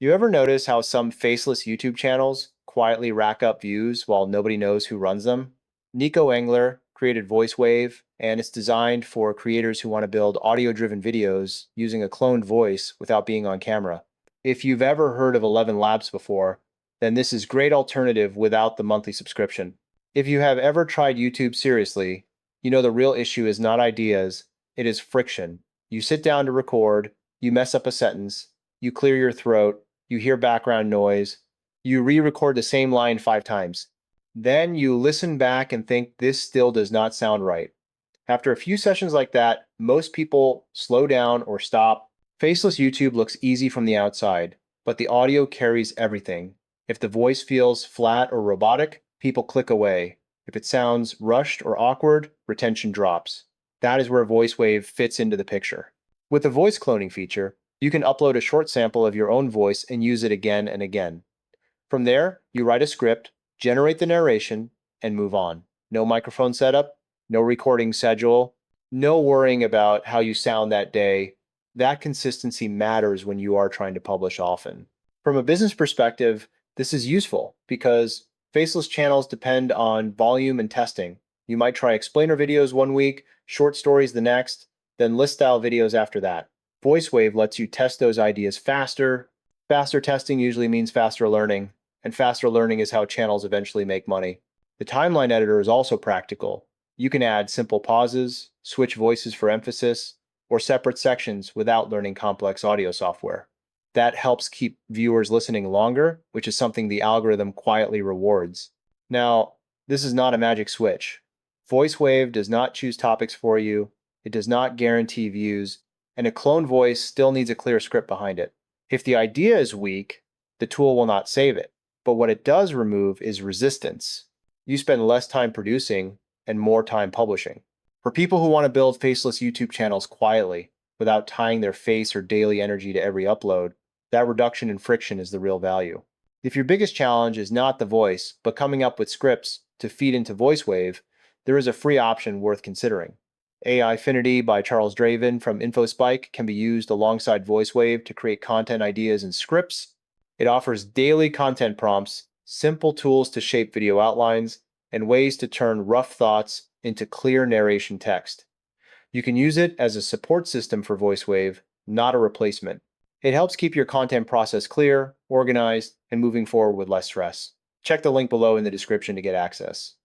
You ever notice how some faceless YouTube channels quietly rack up views while nobody knows who runs them? Nico Engler created VoiceWave, and it's designed for creators who want to build audio-driven videos using a cloned voice without being on camera. If you've ever heard of 11 Labs before, then this is a great alternative without the monthly subscription. If you have ever tried YouTube seriously, you know the real issue is not ideas, it is friction. You sit down to record, you mess up a sentence, you clear your throat, you hear background noise, you re-record the same line 5 times. Then you listen back and think this still does not sound right. After a few sessions like that, most people slow down or stop. Faceless YouTube looks easy from the outside, but the audio carries everything. If the voice feels flat or robotic, people click away. If it sounds rushed or awkward, retention drops. That is where VoiceWave fits into the picture. With the voice cloning feature, you can upload a short sample of your own voice and use it again and again. From there, you write a script, generate the narration, and move on. No microphone setup, no recording schedule, no worrying about how you sound that day. That consistency matters when you are trying to publish often. From a business perspective, this is useful because faceless channels depend on volume and testing. You might try explainer videos one week, short stories the next, then list style videos after that. VoiceWave lets you test those ideas faster. Faster testing usually means faster learning, and faster learning is how channels eventually make money. The timeline editor is also practical. You can add simple pauses, switch voices for emphasis, or separate sections without learning complex audio software. That helps keep viewers listening longer, which is something the algorithm quietly rewards. Now, this is not a magic switch. VoiceWave does not choose topics for you, it does not guarantee views, and a clone voice still needs a clear script behind it. If the idea is weak, the tool will not save it. But what it does remove is resistance. You spend less time producing and more time publishing. For people who want to build faceless YouTube channels quietly, without tying their face or daily energy to every upload, that reduction in friction is the real value. If your biggest challenge is not the voice, but coming up with scripts to feed into VoiceWave, there is a free option worth considering. AI Affinity by Charles Draven from InfoSpike can be used alongside VoiceWave to create content ideas and scripts. It offers daily content prompts, simple tools to shape video outlines, and ways to turn rough thoughts into clear narration text. You can use it as a support system for VoiceWave, not a replacement. It helps keep your content process clear, organized, and moving forward with less stress. Check the link below in the description to get access.